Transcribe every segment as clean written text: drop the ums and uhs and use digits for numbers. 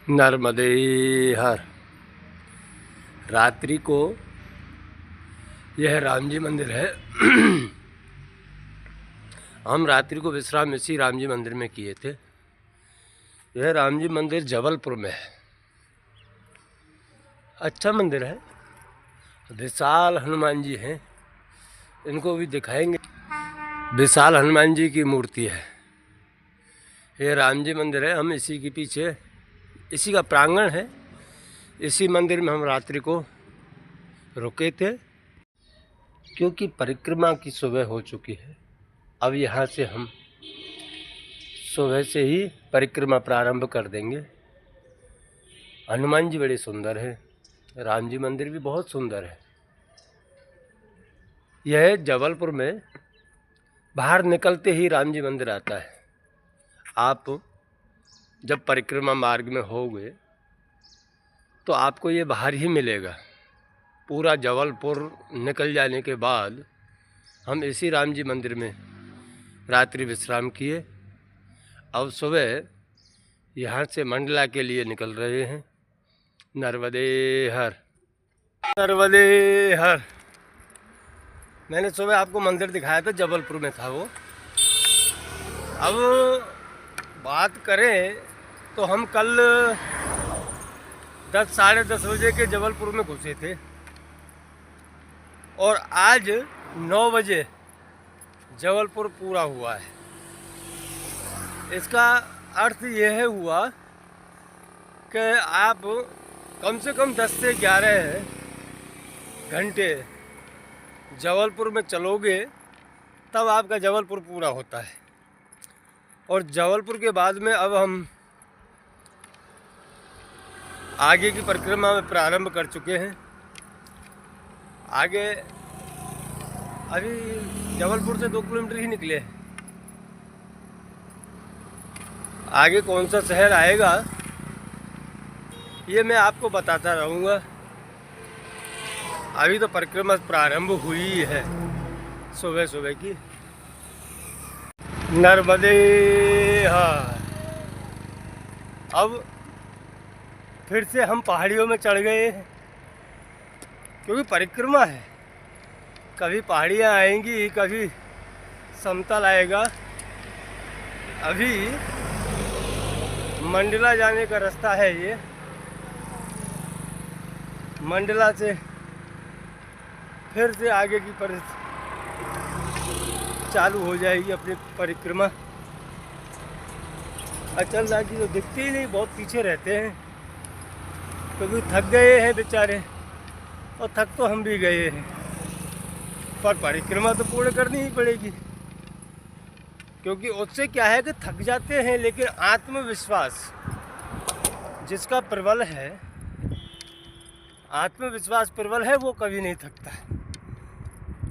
नर्मदे हर। रात्रि को यह राम जी मंदिर है। हम रात्रि को विश्राम इसी राम जी मंदिर में किए थे। यह राम जी मंदिर जबलपुर में है। अच्छा मंदिर है। विशाल हनुमान जी हैं, इनको भी दिखाएंगे। विशाल हनुमान जी की मूर्ति है। यह राम जी मंदिर है। हम इसी के पीछे, इसी का प्रांगण है। इसी मंदिर में हम रात्रि को रुके थे, क्योंकि परिक्रमा की सुबह हो चुकी है। अब यहाँ से हम सुबह से ही परिक्रमा प्रारंभ कर देंगे। हनुमान जी बड़े सुंदर है। राम जी मंदिर भी बहुत सुंदर है। यह जबलपुर में बाहर निकलते ही राम जी मंदिर आता है। आप जब परिक्रमा मार्ग में होगे तो आपको ये बाहर ही मिलेगा। पूरा जबलपुर निकल जाने के बाद हम इसी राम जी मंदिर में रात्रि विश्राम किए। अब सुबह यहाँ से मंडला के लिए निकल रहे हैं। नर्मदे हर, नर्मदे हर। मैंने सुबह आपको मंदिर दिखाया था, जबलपुर में था वो। अब बात करें तो हम कल 10 साढ़े 10 बजे के जबलपुर में घुसे थे और आज 9 बजे जबलपुर पूरा हुआ है। इसका अर्थ यह हुआ कि आप कम से कम 10 से 11 घंटे जबलपुर में चलोगे तब आपका जबलपुर पूरा होता है। और जबलपुर के बाद में अब हम आगे की परिक्रमा में प्रारंभ कर चुके हैं। आगे अभी जबलपुर से 2 किलोमीटर ही निकले हैं। आगे कौन सा शहर आएगा ये मैं आपको बताता रहूँगा। अभी तो परिक्रमा प्रारंभ हुई है सुबह सुबह की। नर्मदे हर। अब फिर से हम पहाड़ियों में चढ़ गए हैं, क्योंकि परिक्रमा है। कभी पहाड़ियाँ आएंगी, कभी समतल आएगा। अभी मंडला जाने का रास्ता है ये। मंडला से फिर से आगे की चालू हो जाएगी अपनी परिक्रमा। अचल दास जी तो दिखते ही नहीं, बहुत पीछे रहते हैं, क्योंकि थक गए हैं बेचारे। और थक तो हम भी गए हैं, पर परिक्रमा तो पूर्ण करनी ही पड़ेगी। क्योंकि उससे क्या है कि थक जाते हैं, लेकिन आत्मविश्वास जिसका प्रबल है, आत्मविश्वास प्रबल है, वो कभी नहीं थकता है।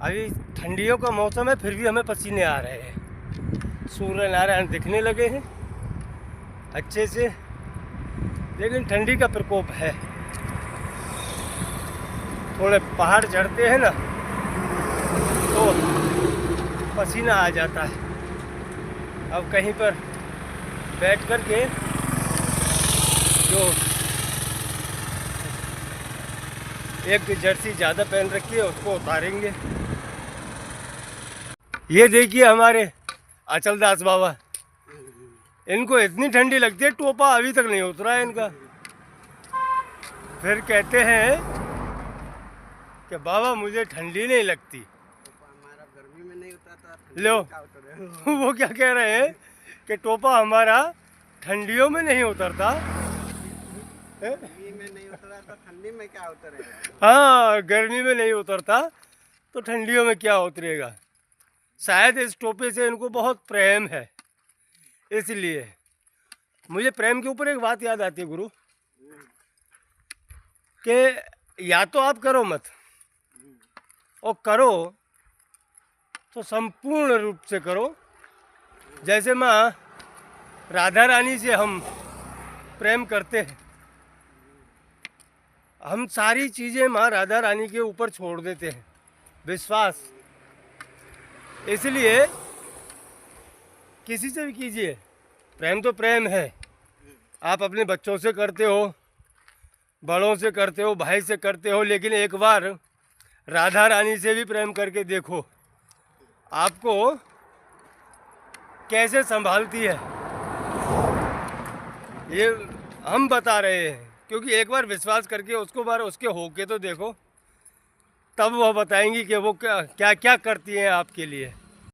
अभी ठंडियों का मौसम है, फिर भी हमें पसीने आ रहे हैं। सूर्य नारायण दिखने लगे हैं अच्छे से, लेकिन ठंडी का प्रकोप है। थोड़े पहाड़ चढ़ते हैं ना तो पसीना आ जाता है। अब कहीं पर बैठ कर के जो एक जर्सी ज़्यादा पहन रखी है उसको उतारेंगे। ये देखिए हमारे अचल दास बाबा, इनको इतनी ठंडी लगती है, टोपा अभी तक नहीं उतरा है इनका। फिर कहते हैं कि बाबा मुझे ठंडी नहीं लगती। हमारा गर्मी में नहीं उतरता, लो वो क्या कह रहे हैं कि टोपा हमारा ठंडियों में नहीं उतरता। गर्मी में नहीं उतरा तो ठंडी में क्या उतरेगा? हाँ, गर्मी में नहीं उतरता तो ठंडियों में क्या उतरेगा। शायद इस टोपे से इनको बहुत प्रेम है, इसलिए। मुझे प्रेम के ऊपर एक बात याद आती है गुरु, कि या तो आप करो मत, और करो तो संपूर्ण रूप से करो। जैसे माँ राधा रानी से हम प्रेम करते हैं, हम सारी चीज़ें माँ राधा रानी के ऊपर छोड़ देते हैं, विश्वास। इसलिए किसी से भी कीजिए, प्रेम तो प्रेम है, आप अपने बच्चों से करते हो, बड़ों से करते हो, भाई से करते हो, लेकिन एक बार राधा रानी से भी प्रेम करके देखो आपको कैसे संभालती है। ये हम बता रहे हैं, क्योंकि एक बार विश्वास करके उसके होके तो देखो, तब वह बताएंगी कि वो क्या क्या क्या करती हैं आपके लिए।